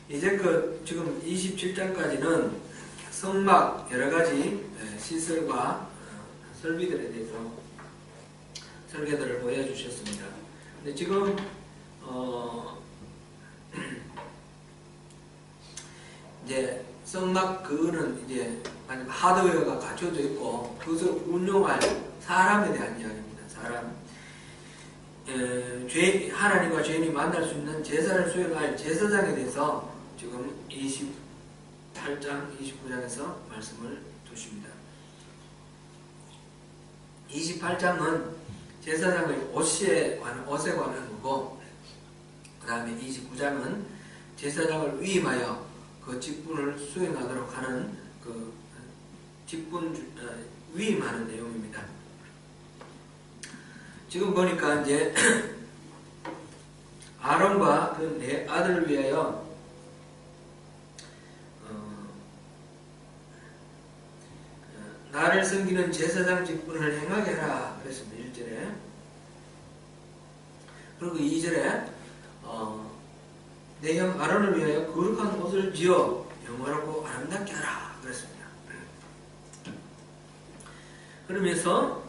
이제 지금 27장까지는 성막 여러가지 시설과 설비들에 대해서 설계들을 보여주셨습니다. 근데 지금 이제 성막 그거는 이제 하드웨어가 갖춰져 있고 그것을 운용할 사람에 대한 이야기입니다. 사람. 하나님과 죄인이 만날 수 있는 제사를 수행할 제사장에 대해서 지금 28장, 29장에서 말씀을 두십니다. 28장은 제사장의 옷에 관한 거고, 그 다음에 29장은 제사장을 위임하여 그 직분을 수행하도록 하는 그 직분 위임하는 내용입니다. 지금 보니까 이제 아론과 그 네 아들을 위하여 나를 섬기는 제사장 직분을 행하게 하라 그랬습니다. 1절에. 그리고 2절에 내 형 아론을 위하여 거룩한 옷을 지어 영화롭고 아름답게 하라 그랬습니다. 그러면서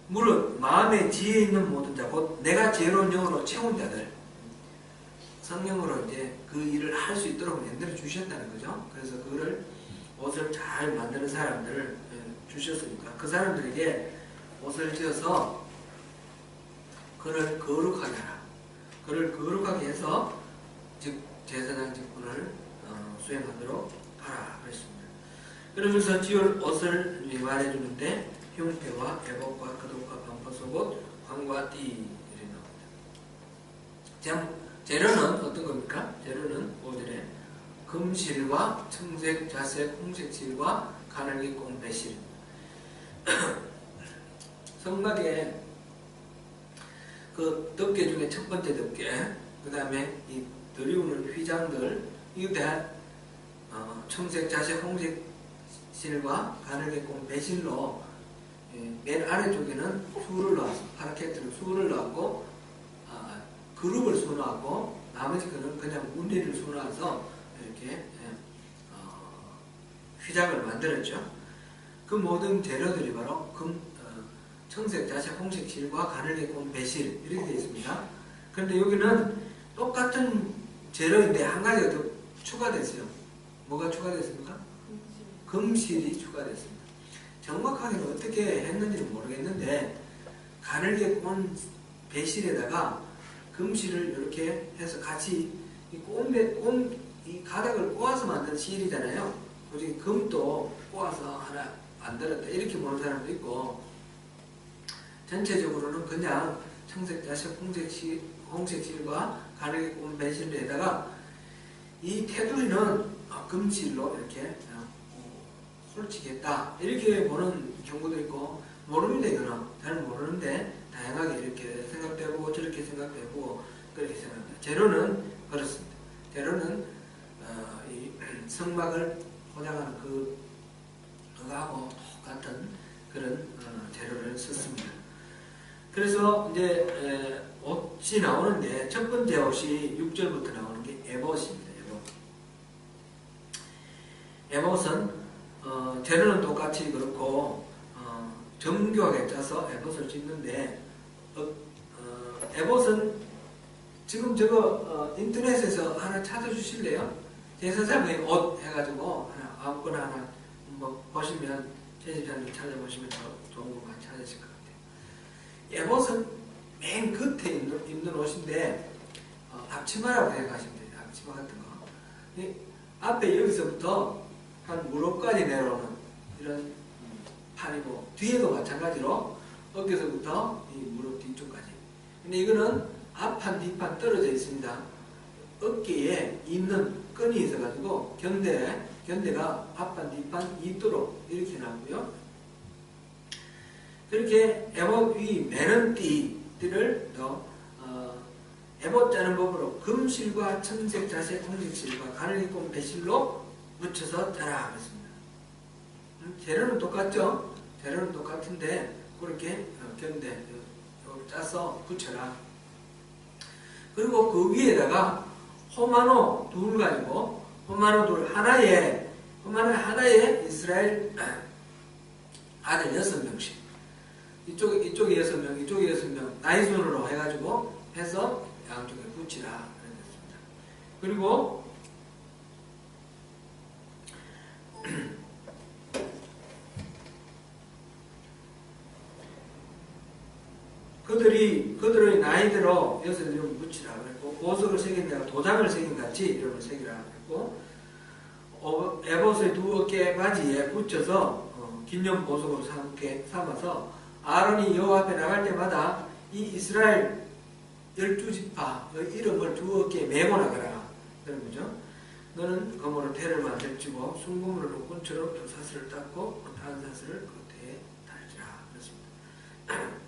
물은 마음에 지혜 있는 모든 자, 곧 내가 지혜로운 영으로 채운 자들, 성령으로 이제 그 일을 할 수 있도록 만들어 주셨다는 거죠. 그래서 그거를 옷을 잘 만드는 사람들을 주셨으니까 그 사람들에게 옷을 지어서 그를 거룩하게 하라. 그를 거룩하게 해서 즉 제사장 직분을 수행하도록 하라 그랬습니다. 그러면서 지을 옷을 말해주는데 흉패와 애복과 겉옷과 반포속옷, 황과 띠 이렇게 나옵니다. 재료는 어떤 겁니까? 재료는 5절에 금실과 청색, 자색, 홍색실과 가늘기 꽁 배실. 성막에 그 덮개 중에 첫 번째 덮개, 그 다음에 이 들이우는 휘장들, 이에 대한 청색, 자색, 홍색실과 가늘기 꽁 배실로 맨 아래쪽에는 수를 넣어서 파라케트로 수를 넣고 그룹을 수놓고 나머지 거는 그냥 무늬를 수놓아서 이렇게 휘장을 만들었죠. 그 모든 재료들이 바로 청색, 자색, 홍색 실과 가늘게 꼰 배실 이렇게 되어 있습니다. 그런데 여기는 똑같은 재료인데 한 가지가 더 추가됐어요. 뭐가 추가됐습니까? 금실이 추가됐습니다. 정확하게는 어떻게 했는지는 모르겠는데 가늘게 꼰 배실에다가 금실을 이렇게 해서 같이 이 가닥을 꼬아서 만든 실이잖아요. 그중에 금도 꼬아서 하나 만들었다 이렇게 보는 사람도 있고, 전체적으로는 그냥 청색, 자색, 홍색실과 가늘게 꼰 배실에다가 이 테두리는 금실로 이렇게 설치겠다 이렇게 보는 경우도 있고, 모릅니다. 이거는 잘 모르는데 다양하게 이렇게 생각되고 저렇게 생각되고 그렇게 생각합니다. 재료는 그렇습니다. 재료는 이 성막을 포장하는 그거하고 똑같은 그런 재료를 썼습니다. 그래서 이제 옷이 나오는데 첫 번째 옷이 6절부터 나오는 게 에봇입니다. 에봇은 재료는 똑같이 그렇고 정교하게 짜서 에봇을 짓는데 에봇은 지금 저거 인터넷에서 하나 찾아주실래요? 제사장의 옷 해가지고 아무거나 하나 뭐 보시면 제사장님 찾아보시면 더 좋은 거 많이 찾으실 것 같아요. 에봇은 맨 겉에 입는 옷인데 앞치마라고 생각하시면 돼요. 앞치마 같은 거. 앞에 여기서부터 한 무릎까지 내려오는 이런 판이고, 뒤에도 마찬가지로 어깨서부터 이 무릎 뒤쪽까지. 근데 이거는 앞판 뒷판 떨어져 있습니다. 어깨에 있는 끈이 있어가지고 견대가 앞판 뒷판 있도록 이렇게 나오고요. 그렇게 에봇 위 매는 띠를 더 에봇 짜는 법으로 금실과 청색, 자색, 홍색실과 가늘게 꼰 배실로 묻혀서 짜라 그랬습니다. 재료는 똑같죠? 재료는 똑같은데 그렇게 견대 짜서 붙여라. 그리고 그 위에다가 호마노 둘 가지고 호마노 둘 하나에 이스라엘 아들 6명씩 이쪽에 6명 이쪽에 6명 나이 순으로 해가지고 해서 양쪽에 붙이라 그랬습니다. 그리고 그들의 나이대로 여섯 이름을 붙이라 그랬고, 보석을 새긴 데가 도장을 새긴 같이 이름을 새기라 그랬고, 에봇의 두 어깨 바지에 붙여서 기념 보석으로 삼아서 아론이 여호와 앞에 나갈 때마다 이 이스라엘 12지파의 이름을 두 어깨에 메고 나가라. 그런 거죠. 너는 검으로 태를 만들지고 순금으로 꾼처럼 두 사슬을 닦고 한 사슬을 그 태에 달지라. 그렇습니다.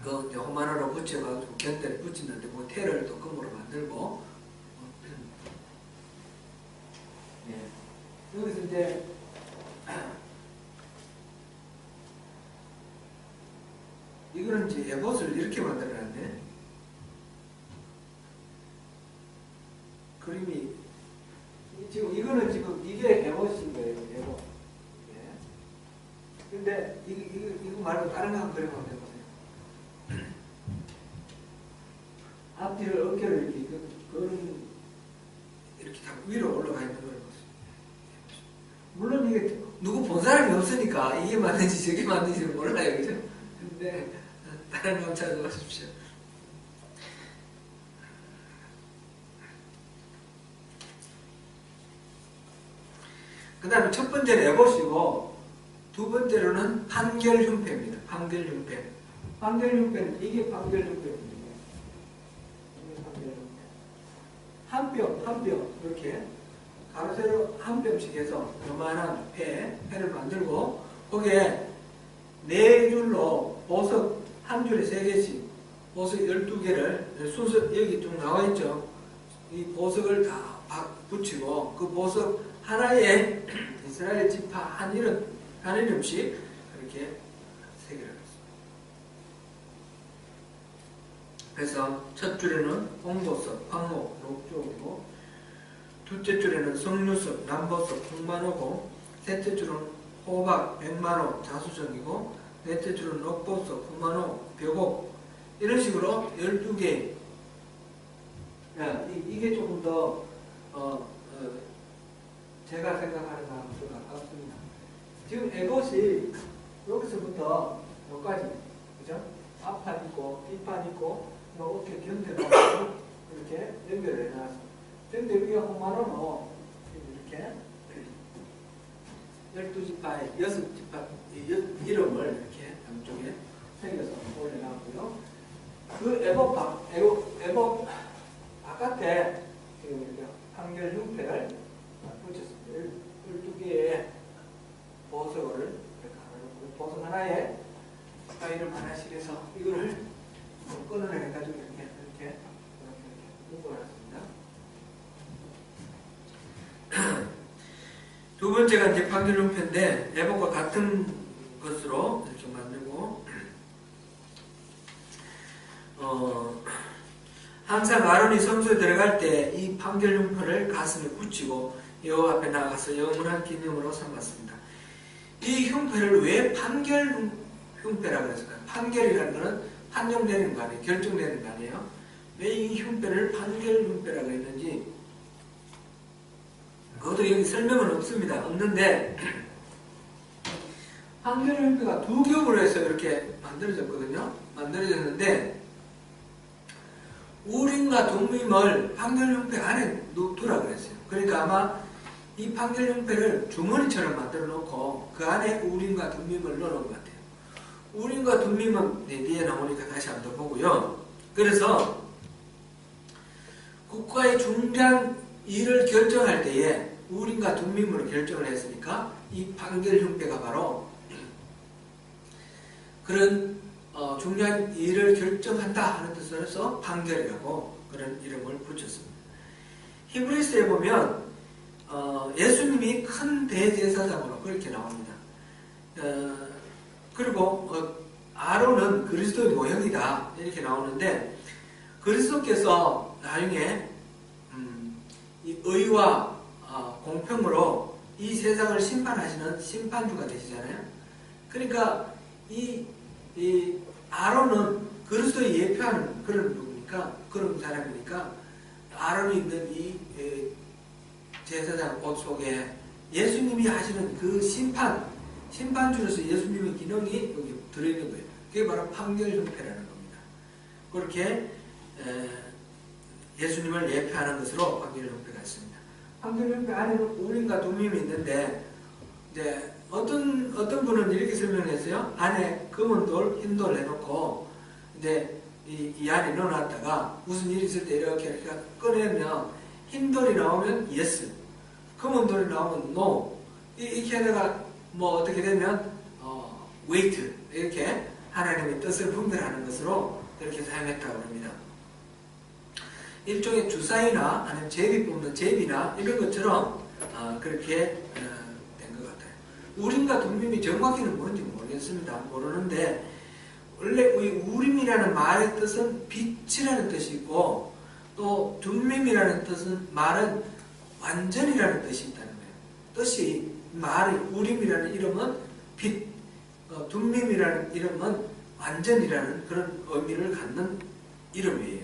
그 이제 호마노로 붙여가지고 견대를 붙이는데 그 태를 또 금으로 만들고 여기서 이제 이거는 이제 에봇을 이렇게 만들어놨네. 그림이 지금 이거는 지금 이게 에봇인 거예요. 에봇. 근데 이거 말고 다른 거 한번 그려보면 되거든요. 앞뒤를 어깨를 이렇게 그런 이렇게 다 위로 올라가 있는 걸 보세요. 물론 이게 누구 본 사람이 없으니까 이게 맞는지 저게 맞는지 몰라요, 그죠? 근데 다른 거 찾아보십시오. 그 다음에 첫 번째는 에봇이고 두 번째로는 판결흉패입니다. 판결흉패. 판결흉패는 이게 판결흉패입니다. 한 뼘 이렇게 가로세로 한 뼘씩 해서 요만한 패를 만들고 거기에 네 줄로 보석 한 줄에 3개씩 보석 12개를 순서 여기 좀 나와있죠. 이 보석을 다 붙이고 그 보석 하나에 이스라엘 지파 한 이름씩 이렇게 3개를 했습니다. 그래서 첫 줄에는 홍보석, 황목, 녹조이고 둘째 줄에는 석류석, 남보석, 홍만호고 셋째 줄은 호박, 백만호, 자수정이고 넷째 줄은 녹보석, 후만호, 벽옥 이런 식으로 12개. 이게 조금 더 제가 생각하는 거랑 더 가깝습니다. 지금 에봇이 여기서부터 여기까지, 그죠? 앞판 있고 뒷판 있고 어깨 견대로 이렇게 연결을 해놨습니다. 근데 위에 호마노는 이렇게 12지파의 6지파 이름을 이렇게 양쪽에 새겨서 올려놨고요. 그 에봇 바깥에 지금 이렇게 판결흉패를 붙였습니다. 12개의 보석을 이렇게 하나, 보석 하나에 이름 하나씩 해서 이거를 끊어내가지고 이렇게 묶어놨습니다. 두 번째가 이제 판결흉패인데 에봇과 같은 것으로 이렇게 만들고 항상 아론이 성소에 들어갈 때 이 판결흉패를 가슴에 붙이고 여호와 앞에 나가서 영원한 기념으로 삼았습니다. 이 흉패를 왜 판결흉패라고 했을까요? 판결이라는 것은 판정되는 거 아니에요? 결정되는 거 아니에요? 왜 이 흉패를 판결흉패라고 했는지 그것도 여기 설명은 없는데 판결흉패가 두 겹으로 해서 이렇게 만들어졌는데 우림과 둠밈을 판결흉패 안에 두라고 했어요. 그러니까 아마 이 판결흉패를 주머니처럼 만들어 놓고 그 안에 우림과 둠밈을 넣어놓은 것 같아요. 우림과 둠밈은 뒤에 나오니까 다시 한번 보고요. 그래서 국가의 중대한 일을 결정할 때에 우림과 둠밈으로 결정을 했으니까 이 판결흉패가 바로 그런 중요한 일을 결정한다 하는 뜻으로서 판결이라고 그런 이름을 붙였습니다. 히브리서에 보면 예수님이 큰 대제사장으로 그렇게 나옵니다. 그리고 아론은 그리스도의 모형이다 이렇게 나오는데, 그리스도께서 나중에 이 의와 공평으로 이 세상을 심판하시는 심판주가 되시잖아요. 그러니까 이 아론은 그리스도의 예표하는 그런 사람이니까, 아론이 입는 이 제사장 옷 속에 예수님이 하시는 그 심판주로서 예수님의 기능이 여기 들어있는 거예요. 그게 바로 판결형패라는 겁니다. 그렇게 예수님을 예표하는 것으로 판결형패가 있습니다. 판결형패 안에는 우림과 둠밈이 있는데, 이제 어떤 분은 이렇게 설명했어요. 안에 검은 돌, 흰 돌 해놓고 이제 이 안에 넣어놨다가 무슨 일이 있을 때 이렇게 꺼내면 흰 돌이 나오면 yes, 검은 돌이 나오면 no, 이렇게 하다가 뭐 어떻게 되면 wait, 이렇게 하나님의 뜻을 분별하는 것으로 이렇게 사용했다고 합니다. 일종의 주사위나 아니면 제비 뽑는 제비나 이런 것처럼 그렇게 된 것 같아요. 우림과 둠밈이 정확히는 뭔지 모르겠습니다. 모르는데, 원래 이 우림이라는 말의 뜻은 빛이라는 뜻이 있고, 또 둠밈이라는 말은 완전이라는 뜻이 있다는 거예요. 뜻이 말이 우림이라는 이름은 빛, 둠밈이라는 이름은 완전이라는 그런 의미를 갖는 이름이에요.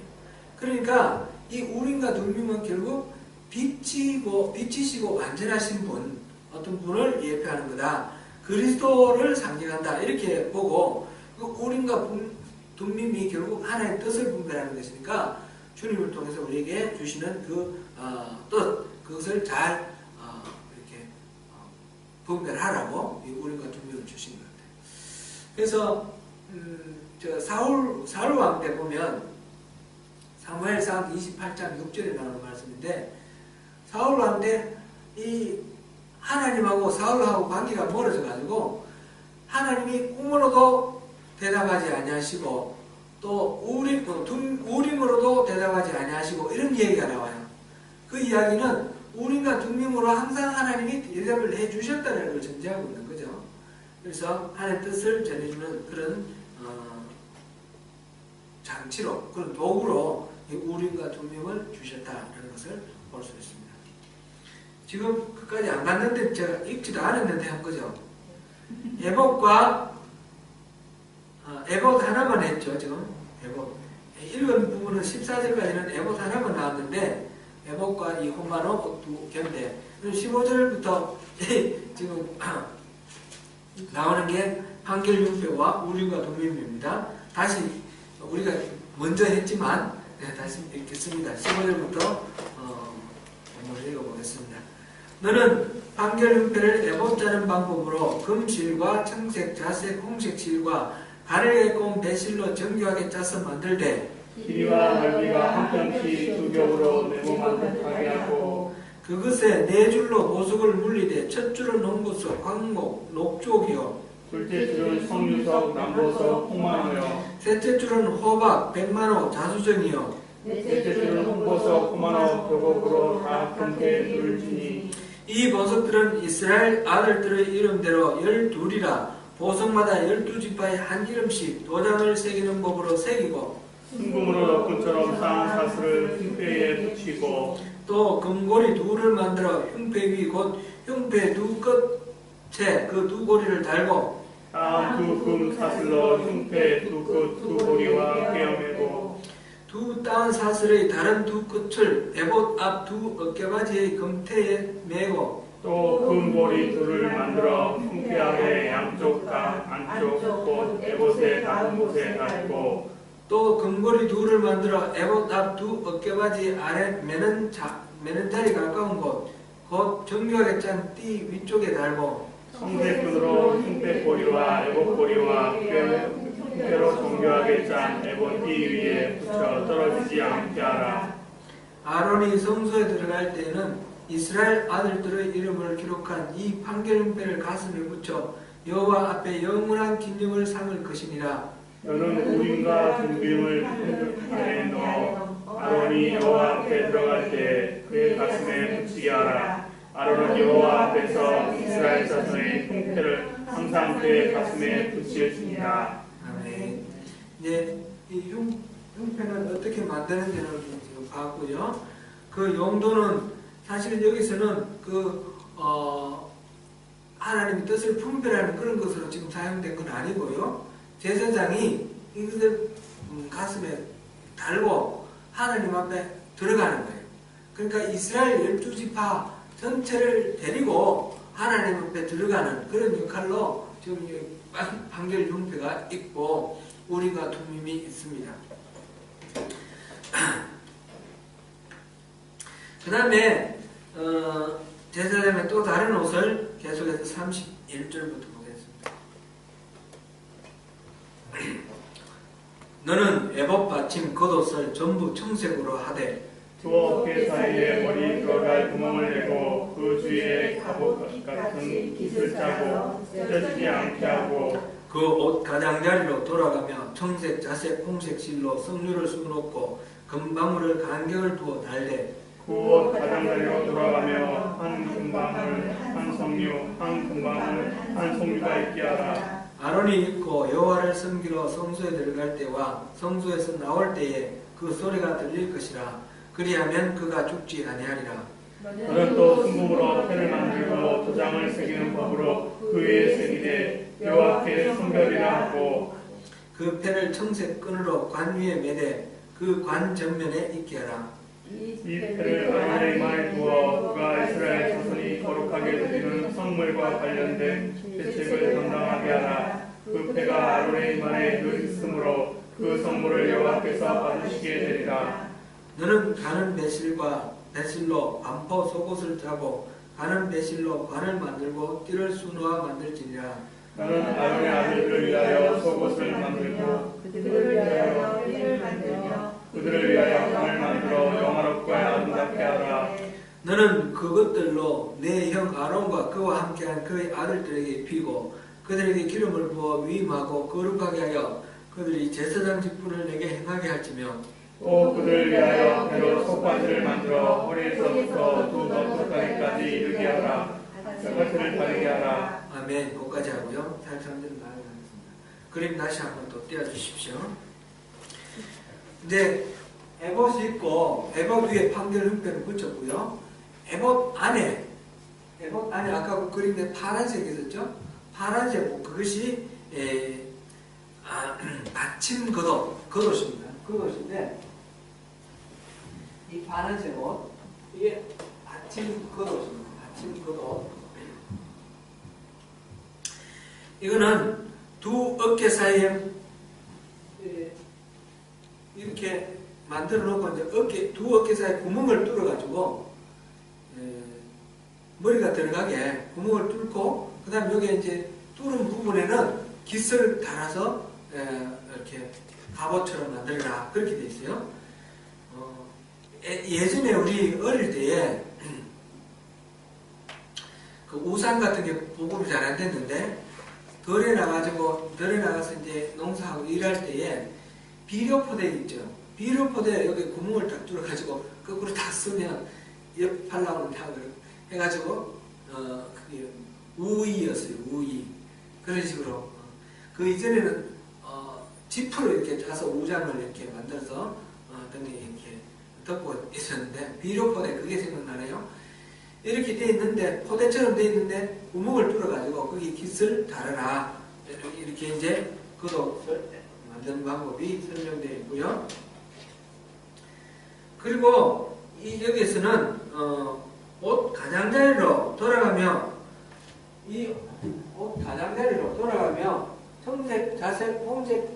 그러니까 이 우림과 둠밈은 결국 빛이시고 완전하신 분, 어떤 분을 예표하는 거다. 그리스도를 상징한다. 이렇게 보고, 그 우림과 둠밈이 결국 하나의 뜻을 분별하는 것이니까 주님을 통해서 우리에게 주시는 그 뜻, 그것을 잘 이렇게 분별하라고 이 우림과 둠밈을 주신 것 같아요. 그래서 사울 왕 때 보면 사무엘상 28장 6절에 나오는 말씀인데, 사울 왕 때 이 하나님하고 사울하고 관계가 멀어져 가지고 하나님이 꿈으로도 대답하지 아니하시고 또 우림으로도 대답하지 아니하시고 이런 얘기가 나와요. 그 이야기는 우림과 둠밈으로 항상 하나님이 대답을 해주셨다는 걸 전제하고 있는 거죠. 그래서 하나님의 뜻을 전해주는 그런 장치로, 그런 도구로 우림과 둠밈을 주셨다는 것을 볼 수 있습니다. 지금 그까지 안 갔는데 제가 읽지도 않았는데 한 거죠. 에봇 하나만 했죠. 지금 에봇 읽은 부분은 14절까지는 에봇 하나만 나왔는데, 에봇과 이 혼마노 두 견대 15절부터 지금 나오는 게 판결융표와 우림과 둠밈입니다. 다시 우리가 먼저 했지만 다시 읽겠습니다. 15절부터 한번 읽어보겠습니다. 너는 판결융표를 에봇 짜는 방법으로 금실과 청색, 자색, 홍색 실과 가늘게 꼰 배실로 정교하게 짜서 만들되, 길이와 넓이가 한 편씩 두 겹으로 네모만 하게 하고, 그것에 네 줄로 보석을 물리되 첫 줄은 홍보석, 황목, 녹쪽이요, 둘째 줄은 석류석, 남보석, 홍만호요, 셋째 줄은 호박, 백만호, 자수정이요, 넷째 줄은 홍보석, 홍만호, 벽옥으로 다 함께 둘지니, 이 보석들은 이스라엘 아들들의 이름대로 12이라 보석마다 12지파에 한 이름씩 도장을 새기는 법으로 새기고, 순금으로 덕분처럼 쌓은 사슬을 흉패에 붙이고, 또 금고리 둘을 만들어 흉패 위 곧 흉패 두 끝에 그 두 고리를 달고, 다음 두 금 사슬로 흉패 두 끝 두 고리와 꿰어매고, 두 따은 사슬의 다른 두 끝을 에봇 앞 두 어깨바지의 금태에 매고, 또 금고리 둘을 만들어 흉패 아래 양쪽 안쪽 곧 에봇의 다른 곳에 달고, 또 금고리 둘을 만들어 에봇 앞 두 어깨바지 아래 매는 자리 가까운 곧 정교하게 짠 띠 위쪽에 달고, 성대끈으로 흉패 고리와 에봇 고리와 흉패로 정교하게 짠 에봇 띠 위에 붙여 떨어지지 않게 하라. 아론이 성소에 들어갈 때에는 이스라엘 아들들의 이름을 기록한 이 판결흉패를 가슴에 붙여 여호와 앞에 영원한 기념을 삼을 것이니라. 너는 우림과 둠밈을 안에 넣어 아론이 여호와 앞에 들어갈 때 그의 가슴에 붙이게 하라. 아론은 여호와 앞에서 이스라엘 자손의 흉패를 항상 그의 가슴에 붙일지니라. 아멘. 이제 이 흉패는 어떻게 만드는지는 지금 봤고요. 그 용도는 사실은 여기서는 하나님의 뜻을 분별하는 그런 것으로 지금 사용된 건 아니고요. 제사장이 이것을 가슴에 달고 하나님 앞에 들어가는 거예요. 그러니까 이스라엘 12지파 전체를 데리고 하나님 앞에 들어가는 그런 역할로 지금 판결 흉패가 있고 우리가 투밈이 있습니다. 그 다음에 제사장의 또 다른 옷을 계속해서 31절부터 보겠습니다. 너는 에봇 받침 겉옷을 전부 청색으로 하되 두 어깨 사이에 머리 들어갈 구멍을 내고 그 주위에 갑옷 같은 깃을 짜고 찢어지지 않게 하고 그 옷 가장자리로 돌아가며 청색, 자색, 홍색 실로 석류를 수놓고 금방울을 간격을 두어 달래 그 옷 가장자리로 돌아가며 한 금방울, 한 석류, 한 금방울, 한 석류가 있게 하라. 아론이 입고 여호와를 섬기러 성소에 들어갈 때와 성소에서 나올 때에 그 소리가 들릴 것이라. 그리하면 그가 죽지 아니하리라. 너는 또 순금으로 패를 만들고 도장을 새기는 법으로 그 위에 새기되 여호와께 성별이라 하고 그 패를 청색 끈으로 관 위에 매되 그 관 전면에 있게 하라. 이 패를 아론의 이마에 두어 그가 이스라엘 자손이 거룩하게 드리는 성물과 관련된 대책을 담당하게 하라. 그 패가 아론의 이마에 늘 있으므로 그 성물을 여호와께서 받으시게 되리라. 너는 가는 배실로 반포 속옷을 짜고 가는 배실로 관을 만들고 띠를 수놓아 만들지니라. 너는 아론의 아들들을 위하여 속옷을 만들고 그들을 위하여 띠를 만들며 그들을 위하여 관을 만들어 영화롭고 아름답게 하라. 너는 그것들로 내 형 아론과 그와 함께한 그의 아들들에게 입히고 그들에게 기름을 부어 위임하고 거룩하게 하여 그들이 제사장 직분을 내게 행하게 할지며 또 그들을 위하여 배로 속바지를 만들어 허리에서부터 두 덧붙다리까지 이르게 하라. 뼈가지를 바르게 하라. 아멘. 거기까지 하고요. 43절을 나아가겠습니다. 그림 다시 한번 또 띄워주십시오. 이제 에봇이 있고 에봇 위에 판결 흉패를 붙였고요. 에봇 안에 아까 그 그림에 파란색 있었죠? 파란색 그것이 받침 겉옷입니다. 겉옷인데 이 파란색 옷 이게 받침 겉옷입니다. 받침 겉옷. 이거는 두 어깨 사이에 이렇게 만들어 놓고 이제 두 어깨 사이에 구멍을 뚫어 가지고 머리가 들어가게 구멍을 뚫고 그 다음에 여기 이제 뚫은 부분에는 깃을 달아서 이렇게 갑옷처럼 만들어라 그렇게 돼 있어요. 예전에 우리 어릴 때에 그 우산 같은 게 보급이 잘 안 됐는데 덜에 나가서 이제 농사하고 일할 때에 비료포대 있죠. 비료포대 여기 구멍을 딱 뚫어가지고 거꾸로 딱 쓰면 옆 팔랑을 다 해가지고 그게 우이였어요. 우이 그런 식으로 그 이전에는 지프로 이렇게 짜서 우장을 이렇게 만들어서 등에 이렇게 덮고 있었는데 비료포대 그게 생각나네요. 이렇게 돼 있는데 포대처럼 돼 있는데 구멍을 뚫어가지고 거기 깃을 달아라 이렇게 이제 겉옷을 만드는 방법이 설명되어 있고요. 그리고 여기에서는 옷 가장자리로 돌아가며 이 옷 가장자리로 돌아가며 청색, 자색, 홍색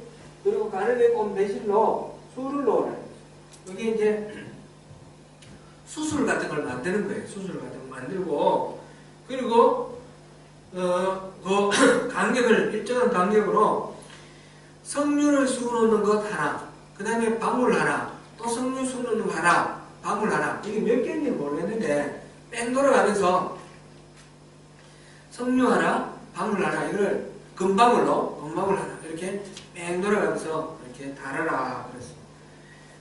그리고 가늘게 꼰 매실로 술을 넣어라. 여기 이제 수술 같은 걸 만드는 거예요. 수술 같은 걸 만들고 그리고 그 간격을 일정한 간격으로 석류를 수놓는 것 하나, 그 다음에 방울 하나, 또 석류 수놓는 거 하나, 방울 하나. 이게 몇 개인지 모르겠는데 뺑 돌아가면서 석류 하나, 방울 하나 이걸 금방울 하나 이렇게 뺑 돌아가면서 이렇게 달아라 그랬습니다.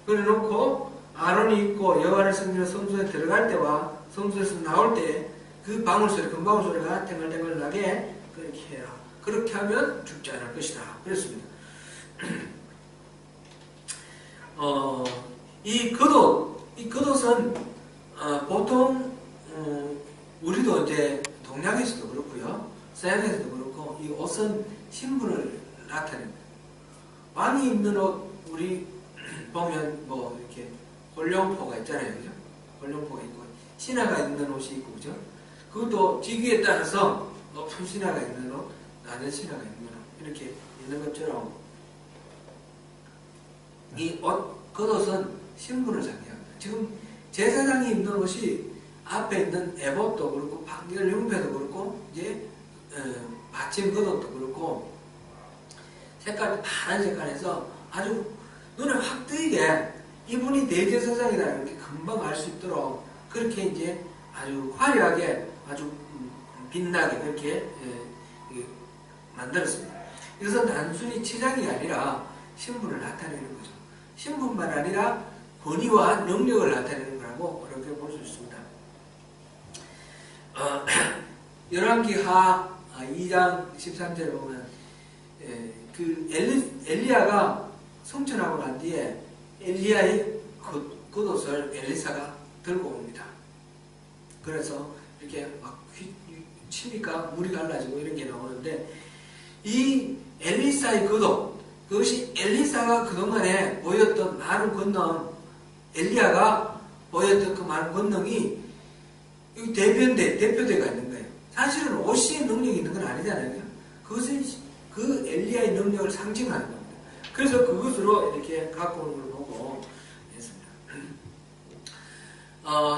그래놓고 아론이 입고 여호와를 섬기러 성소에 들어갈 때와 성소에서 나올 때 그 방울 소리, 금방울 소리가 탱글탱글 나게 그렇게 해라. 그렇게 하면 죽지 않을 것이다. 그랬습니다. 이 겉옷은 보통 우리도 이제 동양에서도 그렇고요, 서양에서도 그렇고 이 옷은 신분을 나타냅니다. 왕이 입는 옷 우리 보면 뭐 이렇게 홀룡포가 있잖아요, 그죠? 홀룡포가 있고 신하가 입는 옷이 있고, 그죠? 그것도 직위에 따라서 높은 신하가 입는 옷, 낮은 신하가 입는 옷 이렇게 있는 것처럼 이 겉옷은 신분을 상징합니다. 지금 제사장이 입는 옷이 앞에 있는 에봇도 그렇고 판결 흉패도 그렇고 이제 받침 겉옷도 그렇고 색깔이 파란 색깔에서 아주 눈에 확 띄게 이분이 대제사장이라는 게 금방 알 수 있도록 그렇게 이제 아주 화려하게 아주 빛나게 그렇게 만들었습니다. 이것은 단순히 치장이 아니라 신분을 나타내는 거죠. 신분만 아니라 권위와 능력을 나타내는 거라고 그렇게 볼 수 있습니다. 열왕기하 2장 13절에 보면 그 엘리야가 성천하고 난 뒤에 엘리야의 겉옷을 엘리사가 들고 옵니다. 그래서 이렇게 막 치니까 물이 갈라지고 이런 게 나오는데 이 엘리사의 겉옷, 그것이 엘리사가 그동안에 보였던 많은 권능, 엘리야가 보였던 그 많은 권능이 여기 대표대가 있는 거예요. 사실은 옷이 능력이 있는 건 아니잖아요. 그것은 그 엘리야의 능력을 상징하는 겁니다. 그래서 그것으로 이렇게 갖고 오는 걸 보고 했습니다.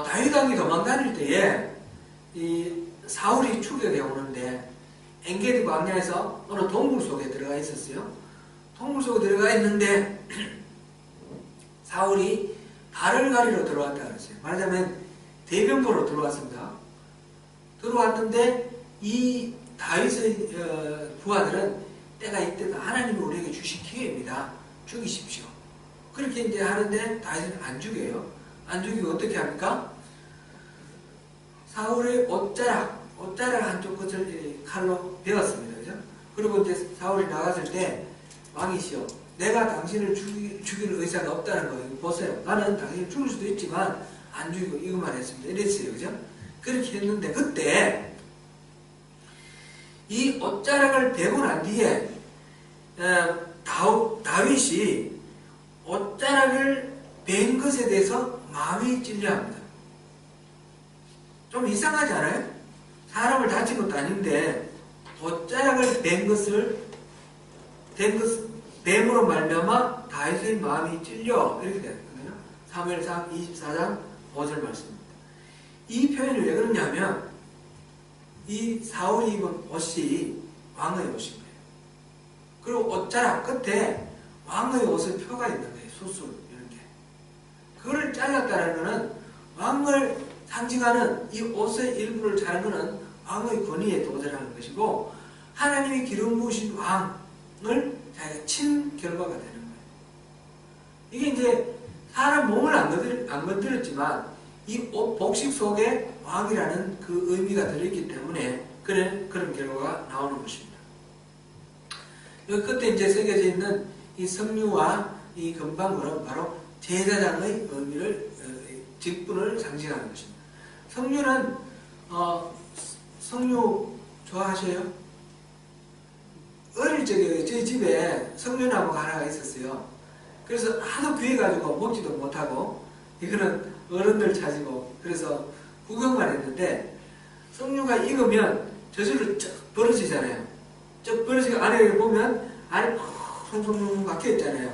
다윗 왕이 도망다닐 때에 이 사울이 추격해 오는데 엔게디 광야에서 어느 동굴 속에 들어가 있었어요. 동굴 속에 들어가 있는데 사울이 발을 가리러 들어왔다 그랬어요. 말하자면 대변보로 들어왔습니다. 들어왔는데 이 다윗의 부하들은 때가 이때다, 하나님이 우리에게 주신 기회입니다. 죽이십시오. 그렇게 이제 하는데 다윗은 안 죽여요. 안 죽이고 어떻게 합니까? 사울의 옷자락 한쪽 끝을 칼로 베었습니다. 그죠? 그리고 이제 사울이 나갔을 때 왕이시여, 내가 당신을 죽일 의사가 없다는 거 이거 보세요. 나는 당신을 죽일 수도 있지만 안 죽이고 이것만 했습니다. 이랬어요. 그죠? 그렇게 했는데 그때 이 옷자락을 베고 난 뒤에 다윗이 옷자락을 벤 것에 대해서 마음이 찔려합니다. 좀 이상하지 않아요? 사람을 다친 것도 아닌데 옷자락을 뱀으로 말미암아 다윗의 마음이 찔려 이렇게 되거든요. 사무엘상 24장 5절 말씀입니다. 이 표현이 왜 그러냐면 이 사울이 입은 옷이 왕의 옷인 거예요. 그리고 옷자락 끝에 왕의 옷의 표가 있는 거예요. 수술 이런 게. 그걸 잘랐다는 것은 왕을 상징하는 이 옷의 일부를 자른 것은 왕의 권위에 도달하는 것이고 하나님이 기름 부으신 왕을 자기가 친 결과가 되는 거예요. 이게 이제 사람 몸을 안 건드렸지만 이 옷 복식 속에 왕이라는 그 의미가 들어있기 때문에 그런 결과가 나오는 것입니다. 여기 끝에 이제 새겨져 있는 이 석류와 이 금방울은 바로 제사장의 의미를 직분을 상징하는 것입니다. 석류는 석류 좋아하셔요? 어릴 적에 저희 집에 석류나무가 하나가 있었어요. 그래서 하도 귀해가지고 먹지도 못하고 이거는 어른들 차지고 그래서 구경만 했는데 석류가 익으면 저절로 쩍 벌어지잖아요. 쩍 벌어지고 안에 보면 안에 퐁퐁퐁 박혀있잖아요.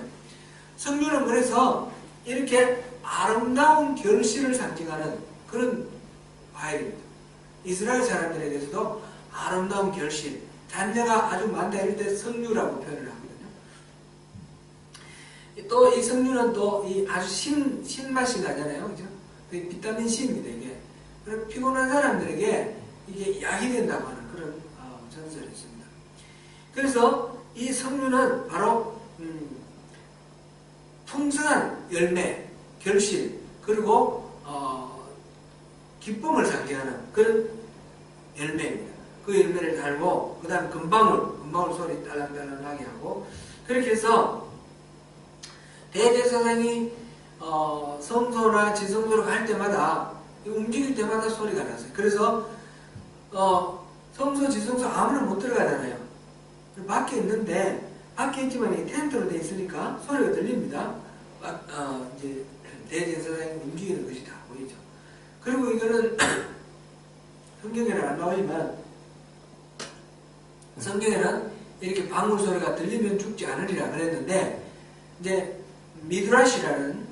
석류는 그래서 이렇게 아름다운 결실을 상징하는 그런 과일입니다. 이스라엘 사람들에 대해서도 아름다운 결실, 잔녀가 아주 많다 이럴 때 석류라고 표현을 하거든요. 또 이 석류는 또 이 아주 신맛이 나잖아요. 그죠? 비타민 C입니다, 이게. 그래서 피곤한 사람들에게 이게 약이 된다고 하는 그런 전설이 있습니다. 그래서 이 석류는 바로 풍성한 열매, 결실, 그리고 기쁨을 상징하는 그런 열매입니다. 그 열매를 달고 그 다음 금방울 소리 딸랑딸랑 나게 하고 그렇게 해서 대제사장이 성소나 지성소로 갈 때마다 움직일 때마다 소리가 났어요. 그래서 성소 지성소 아무나 못 들어가잖아요. 밖에 있는데 밖에 있지만 이 텐트로 돼 있으니까 소리가 들립니다. 이제 대제사장이 움직이는 것이 다 보이죠. 그리고 이거는 성경에는 안 나오지만 성경에는 이렇게 방울 소리가 들리면 죽지 않으리라 그랬는데 이제 미드라시라는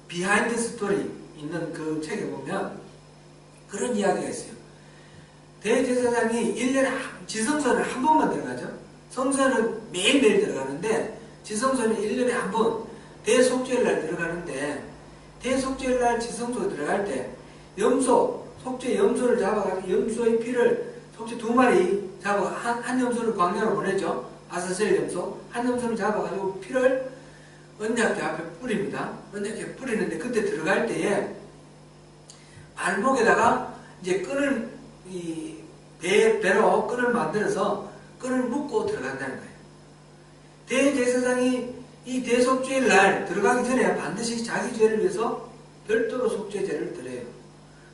비하인드 스토리 있는 그 책에 보면 그런 이야기가 있어요. 대제사장이 1년에 지성소는 한 번만 들어가죠. 성소는 매일매일 들어가는데 지성소는 1년에 한 번 대속죄일날 들어가는데 대속죄일날 지성소 들어갈 때 속죄 염소를 잡아가지고 염소의 피를 속죄 2마리 잡아 한 염소를 광야로 보내죠. 아사셀 염소 한 염소를 잡아가지고 피를 언약궤 앞에 뿌립니다. 언약궤 뿌리는데 그때 들어갈 때에 발목에다가 이제 끈을 배로 끈을 만들어서 끈을 묶고 들어간다는 거예요. 대제사장이 이 대속죄일 날 들어가기 전에 반드시 자기 죄를 위해서 별도로 속죄제를 드려요.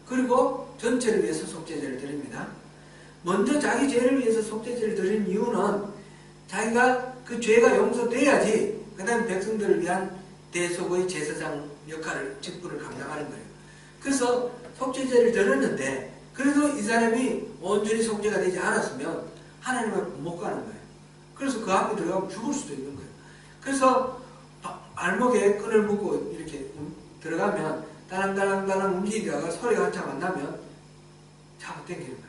그리고 전체를 위해서 속죄제를 드립니다. 먼저 자기 죄를 위해서 속죄제를 드리는 이유는 자기가 그 죄가 용서돼야지 그 다음에 백성들을 위한 대속의 제사장 역할을 직분을 감당하는 거예요. 그래서 속죄제를 드렸는데 그래도 이 사람이 온전히 속죄가 되지 않았으면 하나님을 못 가는 거예요. 그래서 그 앞에 들어가면 죽을 수도 있는 거예요. 그래서 발목에 끈을 묶고 이렇게 들어가면 따랑따랑따랑 움직이다가 소리가 한참 안 나면 잡아 당기는 거예요.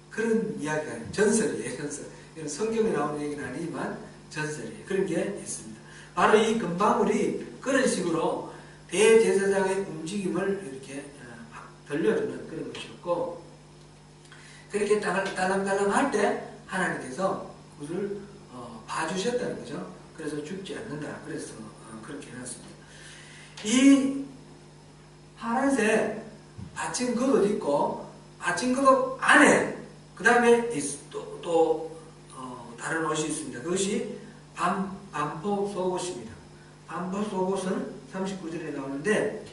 그런 이야기가 전설이에요. 전설. 이건 성경에 나오는 얘기는 아니지만 전설이에요. 그런 게 있습니다. 바로 이 금방울이 그런 식으로 대제사장의 움직임을 이렇게 들려주는 그런 것이었고, 그렇게 딸랑딸랑 할 때 하나님께서 그를 봐주셨다는 거죠. 그래서 죽지 않는다. 그래서 그렇게 해놨습니다. 이 파란색 받침 겉옷 있고 받침 겉옷 안에 그 다음에 또 다른 옷이 있습니다. 그것이 반포 속옷입니다. 반포 속옷은 39절에 나오는데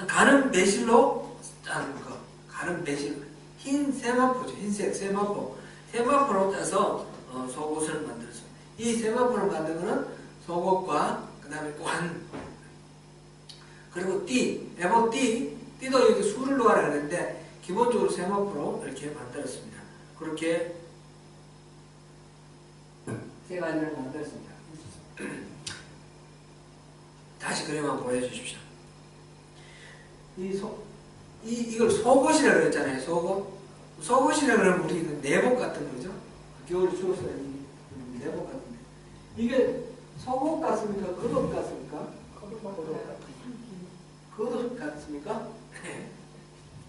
가는 배실로 짜는 거, 가는 배실, 흰 세마포죠. 흰색 세마포, 세마포로 짜서 속옷을 만들었습니다. 이 세마포를 만든 거는 속옷과 그 다음에 관, 그리고 띠, 띠도 이렇게 술을 놓아라 하는데 기본적으로 세마포로 이렇게 만들었습니다. 그렇게 세 가지를 만들었습니다. 다시 그림만 보여주십시오. 이걸 속옷이라 그랬잖아요. 속옷이라 그러면 우리 내복 같은 거죠. 겨울 추워서 내복 같은데. 이게 속옷 같습니까? 겉옷 같습니까? 겉옷 같습니까?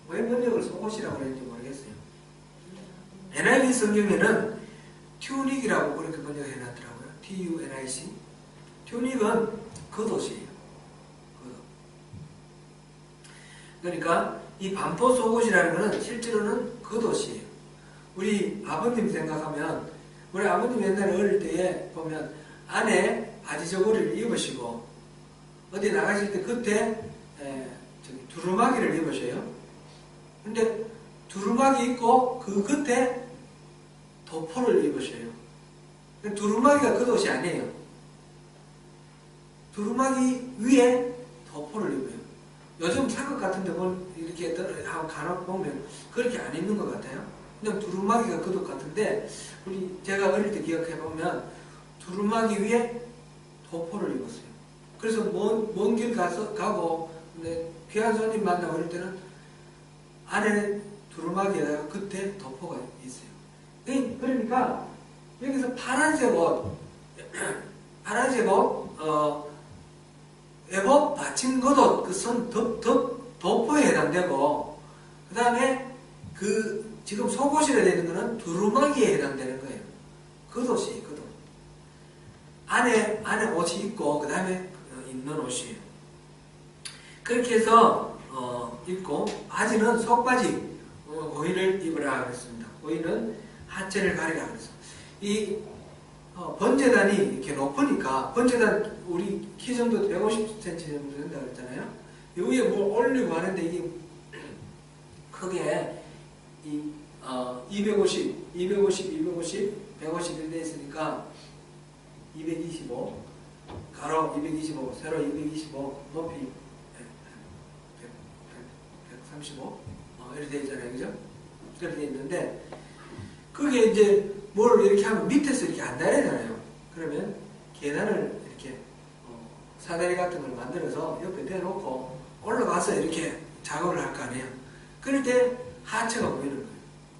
왜 번역을 속옷이라고 그랬는지 모르겠어요. NIV 성경에는 튜닉이라고 그렇게 번역해 놨더라고요. TUNIC. 튜닉은 겉옷이에요. 그러니까 이 반포 속옷이라는 것은 실제로는 겉옷이에요. 우리 아버님 생각하면 우리 아버님 옛날에 어릴 때에 보면 안에 바지 저고리를 입으시고 어디 나가실 때 그때 두루마기를 입으셔요. 근데 두루마기 입고 그 겉에 도포를 입으셔요. 두루마기가 겉옷이 아니에요. 두루마기 위에 도포를 입어요. 요즘 사극 같은데 이렇게 간혹 보면 그렇게 안 입는 것 같아요. 그냥 두루마기가 겉옷 같은데 제가 어릴 때 기억해 보면 두루마기 위에 도포를 입었어요. 그래서 먼 길 가고 근데 귀한 손님 만나고 그럴 때는 안에 두루마기에다가 겉에 도포가 있어요. 그러니까 여기서 파란색 옷 외복 받침 겉옷 그 선 도포에 해당되고 그 다음에 지금 속옷이라 되는 거는 두루마기에 해당되는 거예요. 겉옷이 겉옷. 안에 옷이 있고 그 다음에 입는 옷이에요. 그렇게 해서 입고 바지는 속바지 고이를 입으라 그랬습니다. 고이는 하체를 가리라 그랬습니다. 이 번제단이 이렇게 높으니까, 번제단 우리 키 정도 150cm 정도 된다고 했잖아요. 여기에 뭘 올리고 하는데 이게 크게 250, 150 돼 있으니까 225, 가로 225, 세로 225, 높이 135 이렇게 돼 있잖아요. 그죠? 이렇게 돼 있는데 그게 이제 뭘 이렇게 하면 밑에서 이렇게 안 내려잖아요. 그러면 계단을 이렇게 사다리 같은 걸 만들어서 옆에 대놓고 올라가서 이렇게 작업을 할 거 아니에요. 그럴 때 하체가 보이는 거예요.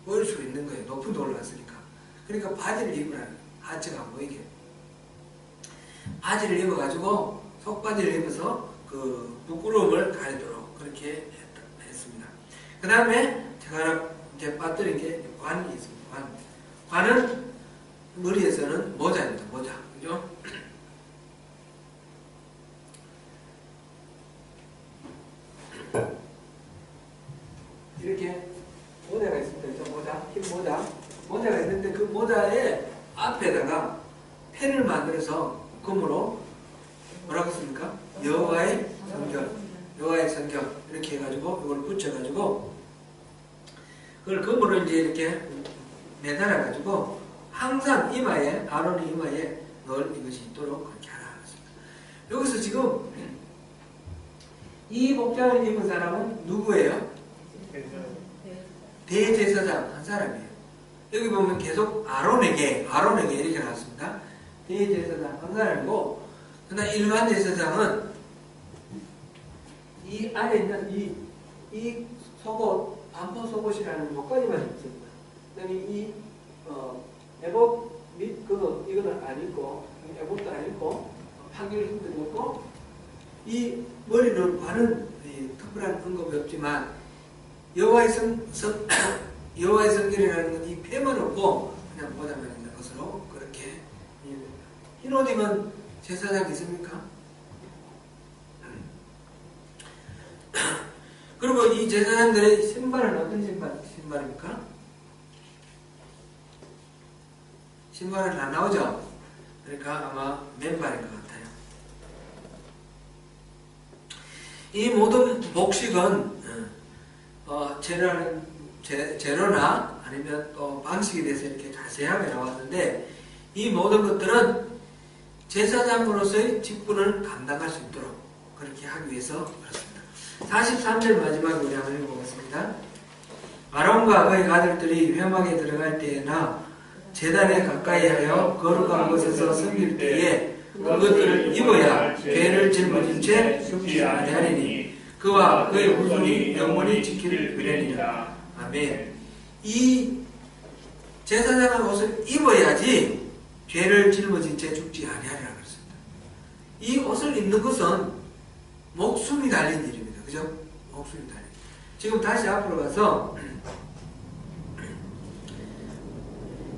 보일 수 있는 거예요. 높은 데 올라갔으니까. 그러니까 바지를 입으라는 거예요. 하체가 안 보이게. 바지를 입어가지고 속바지를 입어서 그 부끄러움을 가리도록 그렇게 했습니다. 그 다음에 제가 이제 빠뜨린 게 관이 있습니다. 관은 머리에서는 모자입니다. 모자. 그죠? 이렇게 모자가 있습니다. 그죠? 모자. 흰 모자. 모자가 있는데 그 모자의 앞에다가 펜을 만들어서 금으로 뭐라고 씁니까? 여호와의 성경. 여호와의 성경. 이렇게 해가지고 이걸 붙여가지고 그걸 금으로 이제 이렇게 매달아가지고 항상 이마에, 아론의 이마에 늘 이것이 있도록 그렇게 하라 그랬습니다. 여기서 지금 이 복장을 입은 사람은 누구예요? 대제사장 한 사람이에요. 여기 보면 계속 아론에게 이렇게 나왔습니다. 대제사장 한 사람이고, 그러나 일반 제사장은 이 안에 있는 이 속옷, 반포 속옷이라는 것까지만 입습니다. 이 에봇 및 이거는 안 입고, 에봇도 안 입고, 판결 힘도 없고, 이 머리는 관은 특별한 언급이 없지만 여호와의 성결이라는 건 이 폐만 없고 그냥 모자만 있는 것으로 그렇게. 흰 옷 입은 제사장 있습니까? 그리고 이 제사장들의 신발은 어떤 신발입니까? 신발은 안 나오죠? 그러니까 아마 맨발인 것 같아요. 이 모든 복식은 재료나 아니면 또 방식에 대해서 이렇게 자세하게 나왔는데, 이 모든 것들은 제사장으로서의 직분을 감당할 수 있도록 그렇게 하기 위해서 그렇습니다. 43절 마지막에 우리 한번 읽어보겠습니다. 아론과 그의 아들들이 회막에 들어갈 때에나 제단에 가까이 하여 거룩한 곳에서 섬길 때에 그것들을 입어야 죄를 짊어진 채 죽지 아니하리니 그와 그의 후손이 영원히 지킬 미래니라. 아멘. 이 제사장의 옷을 입어야지 죄를 짊어진 채 죽지 아니하리라 그랬습니다. 이 옷을 입는 것은 목숨이 달린 일입니다. 그죠? 목숨이 달린. 지금 다시 앞으로 가서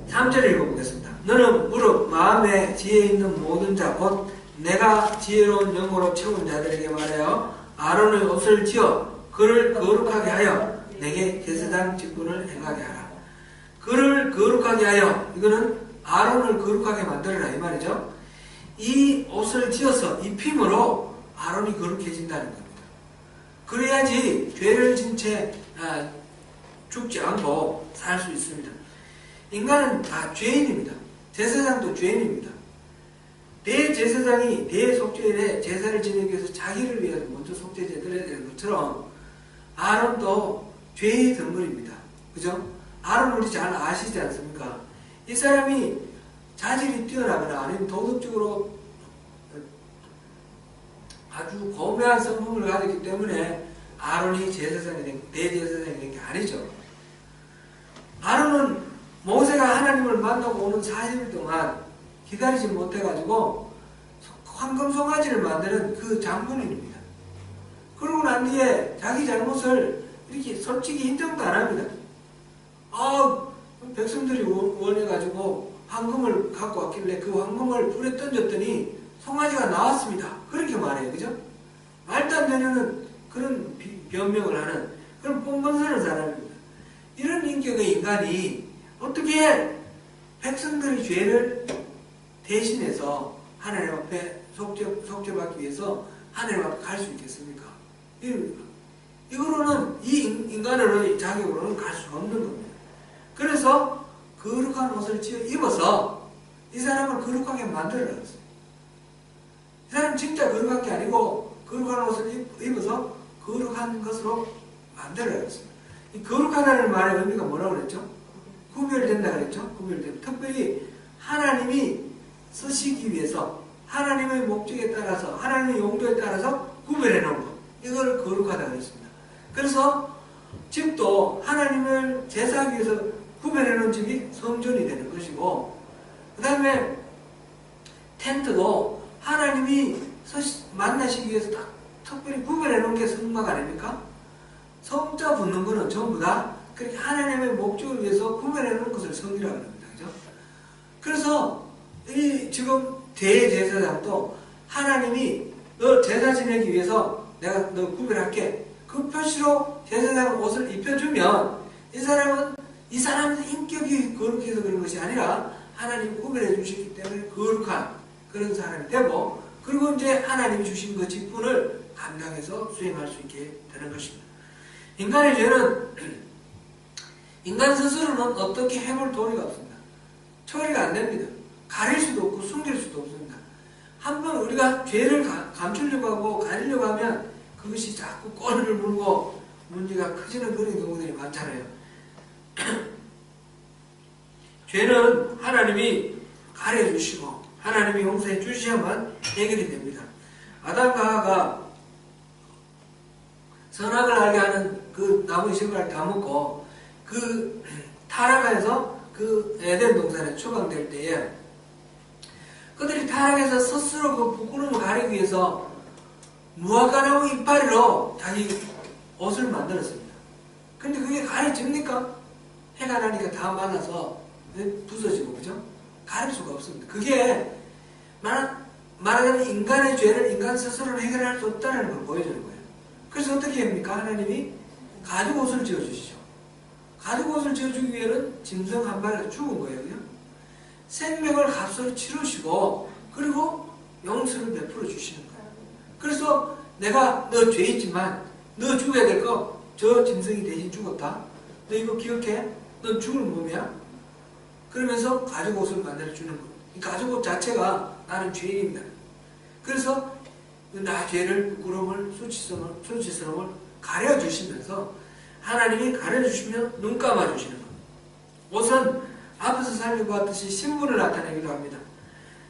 3절을 읽어보겠습니다. 너는 무릇 마음에 지혜 있는 모든 자 곧 내가 지혜로운 영으로 채운 자들에게 말하여 아론의 옷을 지어 그를 거룩하게 하여 내게 제사장 직분을 행하게 하라. 그를 거룩하게 하여, 이거는 아론을 거룩하게 만들어라 이 말이죠. 이 옷을 지어서 입힘으로 아론이 거룩해진다는 겁니다. 그래야지 죄를 진 채 죽지 않고 살 수 있습니다. 인간은 다 죄인입니다. 제사장도 죄인입니다. 대제사장이 대속죄일에 제사를 지내기 위해서 자기를 위해서 먼저 속죄제 드려야 되는 것처럼 아론도 죄의 덩어리입니다. 그죠? 아론 우리 잘 아시지 않습니까? 이 사람이 자질이 뛰어나거나 아니면 도덕적으로 아주 고매한 성품을 가졌기 때문에 아론이 대제사장이 된 게 아니죠. 아론은 모세가 하나님을 만나고 오는 40일 동안 기다리지 못해가지고 황금 송아지를 만드는 그 장본인입니다. 그러고 난 뒤에 자기 잘못을 이렇게 솔직히 인정도 안 합니다. 백성들이 원해가지고 황금을 갖고 왔길래 그 황금을 불에 던졌더니 송아지가 나왔습니다. 그렇게 말해요. 그죠? 말도 안 되는 그런 변명을 하는 그런 뽕건스러운 사람입니다. 이런 인격의 인간이 어떻게 백성들의 죄를 대신해서 하나님 앞에 속죄받기 위해서 하나님 앞에 갈 수 있겠습니까? 이거로는 이 인간으로의 자격으로는 갈 수 없는 겁니다. 그래서 거룩한 옷을 입어서 이 사람을 거룩하게 만들어놨어요. 이 사람은 진짜 거룩한 게 아니고 거룩한 옷을 입어서 거룩한 것으로 만들어놨습니다. 이 거룩하다는 말의 의미가 뭐라고 그랬죠? 구별된다 그랬죠? 구별된다. 특별히 하나님이 쓰시기 위해서 하나님의 목적에 따라서 하나님의 용도에 따라서 구별해 놓은 것, 이걸 거룩하다 그랬습니다. 그래서 집도 하나님을 제사하기 위해서 구별해 놓은 집이 성전이 되는 것이고, 그 다음에 텐트도 하나님이 만나시기 위해서 딱 특별히 구별해 놓은 게 성막 아닙니까? 성자 붙는 거는 전부 다 그렇게 하나님의 목적을 위해서 구별해 놓은 것을 성이라고 합니다. 그죠? 그래서 이 지금 대제사장도 하나님이 너 제사 지내기 위해서 내가 너 구별할게, 그 표시로 제사장 옷을 입혀주면 이 사람의 인격이 거룩해서 그런 것이 아니라 하나님이 구별해 주셨기 때문에 거룩한 그런 사람이 되고, 그리고 이제 하나님이 주신 그 직분을 감당해서 수행할 수 있게 되는 것입니다. 인간의 죄는 인간 스스로는 어떻게 해볼 도리가 없습니다. 처리가 안 됩니다. 가릴 수도 없고 숨길 수도 없습니다. 한번 우리가 죄를 감추려고 하고 가리려고 하면 그것이 자꾸 꼬리를 물고 문제가 커지는 그런 경우들이 많잖아요. 죄는 하나님이 가려주시고 하나님이 용서해 주셔야만 해결이 됩니다. 아담과 하와가 선악을 알게 하는 그 나무의 실과를 다 먹고 그 타락해서 그 에덴 동산에 추방될 때에 그들이 타락해서 스스로 그 부끄러움을 가리기 위해서 무화과나무 이파리로 자기 옷을 만들었습니다. 근데 그게 가려집니까? 해가 나니까 다 말라서 부서지고, 그죠? 가릴 수가 없습니다. 그게 말하자면 인간의 죄를 인간 스스로는 해결할 수 없다는 걸 보여주는 거예요. 그래서 어떻게 합니까? 하나님이 가죽 옷을 지어주시죠. 가죽 옷을 지어주기 위해는 짐승 한 마리가 죽은 거예요. 그죠? 생명을 값으로 치르시고 그리고 용서를 베풀어 주시는 거예요. 그래서 내가 너 죄 있지만 너 죽어야 될 거 저 짐승이 대신 죽었다. 너 이거 기억해? 넌 죽을 몸이야? 그러면서 가죽 옷을 만들어 주는 거예요. 이 가죽 옷 자체가 나는 죄인입니다. 그래서 나 죄를 부끄러움을 수치스러움을 가려주시면서 하나님이 가려주시면 눈 감아주시는 거예요. 옷은 앞에서 살펴보았듯이 신분을 나타내기도 합니다.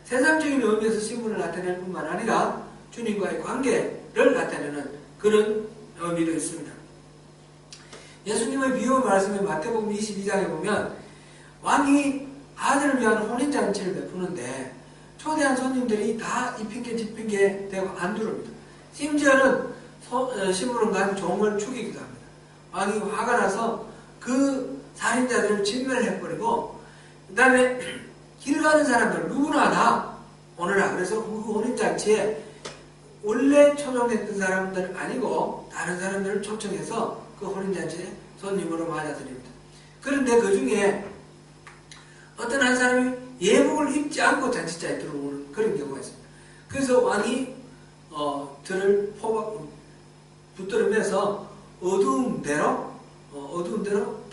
세상적인 의미에서 신분을 나타낼 뿐만 아니라 주님과의 관계를 나타내는 그런 의미도 있습니다. 예수님의 비유 말씀에 마태복음 22장에 보면 왕이 아들을 위한 혼인잔치를 베푸는데 초대한 손님들이 다 이 핑계 저 핑계 대고 안 들어옵니다. 심지어는 심부름 간 종을 죽이기도 합니다. 왕이 화가 나서 그 살인자들을 진멸해버리고 그 다음에 길 가는 사람들 누구나 다 오너라. 그래서 그 혼인잔치에 원래 초청했던 사람들 아니고 다른 사람들을 초청해서 그 혼인잔치에 손님으로 맞아들입니다. 그런데 그 중에 어떤 한 사람이 예복을 입지 않고 잔치자에 들어오는 그런 경우가 있습니다. 그래서 왕이 들을 붙들으면서 어두운 데로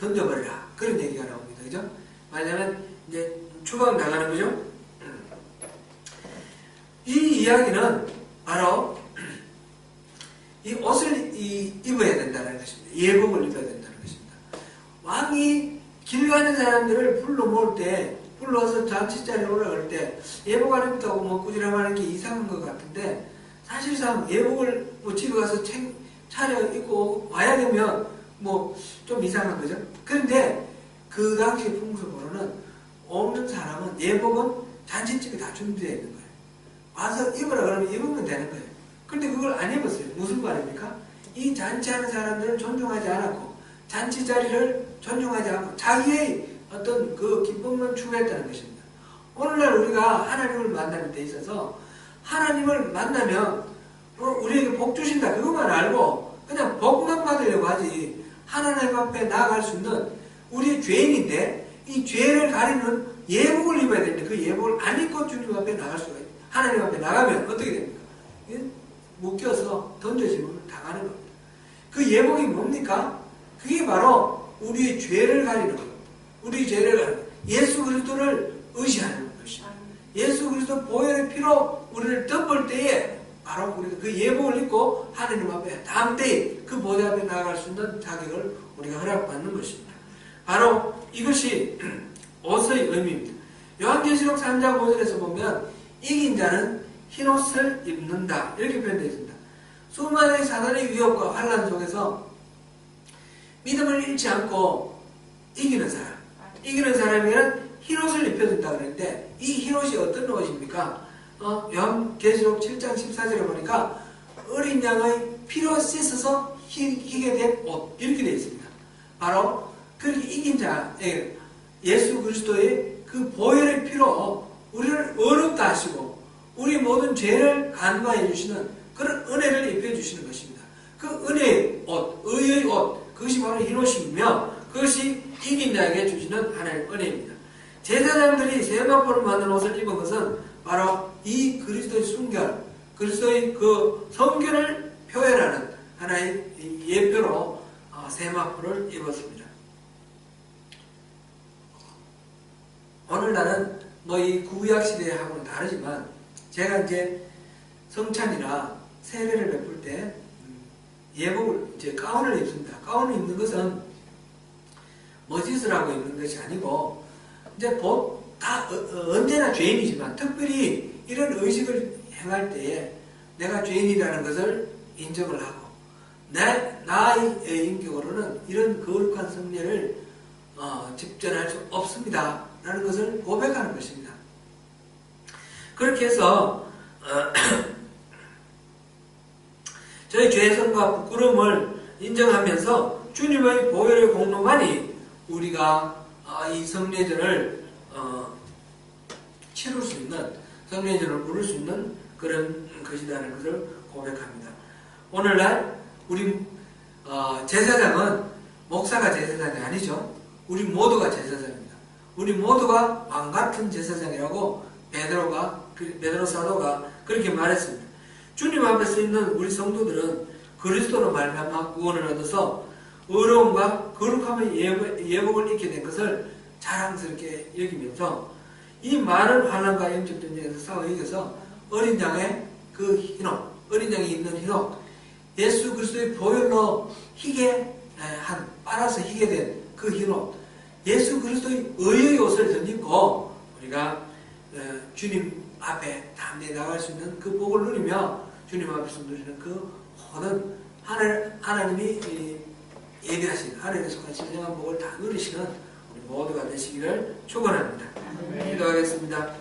던져버리라. 그런 얘기가 나옵니다. 그죠? 말하자면 이제 추방 나가는 거죠. 이 이야기는 바로 이 옷을 입어야 된다는 것입니다. 예복을 입어야 된다는 것입니다. 왕이 길 가는 사람들을 불러 모을 때, 불러서 잔치자리에 올라갈 때 예복 안 입다고 뭐 꾸지람하는 게 이상한 것 같은데, 사실상 예복을 뭐 집에 가서 차려 입고 와야 되면 뭐 좀 이상한 거죠. 그런데 그 당시 풍습으로는 오는 사람은 예복은 잔치집에 다 준비되어 있는 거예요. 와서 입으라 그러면 입으면 되는 거예요. 근데 그걸 안 입었어요. 무슨 말입니까? 이 잔치하는 사람들을 존중하지 않았고 잔치 자리를 존중하지 않고 자기의 어떤 그 기쁨만 추구했다는 것입니다. 오늘날 우리가 하나님을 만나는 데 있어서 하나님을 만나면 우리에게 복 주신다 그것만 알고 그냥 복만 받으려고 하지, 하나님 앞에 나아갈 수 있는 우리의 죄인인데 이 죄를 가리는 예복을 입어야 되는데 그 예복을 안 입고 주님 앞에 하나님 앞에 나가면 어떻게 됩니까? 묶여서 던져짐을 당하는 겁니다. 그 예복이 뭡니까? 그게 바로 우리의 죄를 가리는 것. 우리 죄를 가리는 것. 예수 그리스도를 의지하는 것입니다. 예수 그리스도 보혈의 피로 우리를 덮을 때에 바로 우리가 그 예복을 입고 하나님 앞에 담대히 그 보좌 앞에 나아갈 수 있는 자격을 우리가 허락받는 것입니다. 바로 이것이 옷의 의미입니다. 요한계시록 3장 5절에서 보면 이긴 자는 흰옷을 입는다 이렇게 표현되어 있습니다. 수많은 사단의 위협과 환난 속에서 믿음을 잃지 않고 이기는 사람에게는 흰옷을 입혀준다 그랬는데 이 흰옷이 어떤 옷입니까? 요한계시록 7장 14절에 보니까 어린 양의 피로 씻어서 희게 된 옷 이렇게 되어 있습니다. 바로 그렇게 이긴 자에게 예수 그리스도의 그 보혈의 피로 우리를 어렵다 하시고 우리 모든 죄를 간과해 주시는 그런 은혜를 입혀주시는 것입니다. 그 은혜의 옷, 의의 옷, 그것이 바로 흰옷이며 그것이 이긴 자에게 주시는 하나님의 은혜입니다. 제사장들이 세마포를 만든 옷을 입은 것은 바로 이 그리스도의 순결, 그리스도의 그 성결을 표현하는 하나의 예표로 세마포를 입었습니다. 오늘날은 이 구약 시대하고는 다르지만 제가 이제 성찬이나 세례를 베풀 때 예복을 이제 가운을 입습니다. 가운을 입는 것은 멋짓을 하고 입는 것이 아니고 이제 다 언제나 죄인이지만 특별히 이런 의식을 행할 때에 내가 죄인이라는 것을 인정을 하고 나의 인격으로는 이런 거룩한 성례를 집전할 수 없습니다 라는 것을 고백하는 것입니다. 그렇게 해서 저희 죄성과 부끄러움을 인정하면서 주님의 보혈의 공로만이 우리가 이 성례전을 치룰 수 있는, 성례전을 부를 수 있는 그런 것이라는 것을 고백합니다. 오늘날 우리 제사장은 목사가 제사장이 아니죠. 우리 모두가 제사장입니다. 우리 모두가 왕같은 제사장이라고 베드로 사도가 그렇게 말했습니다. 주님 앞에 서 있는 우리 성도들은 그리스도로 말미암아 구원을 얻어서 의로움과 거룩함의 예복을 입게 된 것을 자랑스럽게 여기면서 이 많은 환난과 영적 전쟁에서 싸워 이겨서 어린 양의 그 흰옷, 어린 양이 입는 흰옷, 예수 그리스도의 보혈로 빨아서 희게 된 그 흰옷, 예수 그리스도의 의의 옷을 덧입고 우리가 주님 앞에 담대히 나갈 수 있는 그 복을 누리며 주님 앞에서 누리는 그 모든 하나님이 예비하신 하나님에 속한 진정한 복을 다 누리시는 우리 모두가 되시기를 축원합니다. 기도하겠습니다.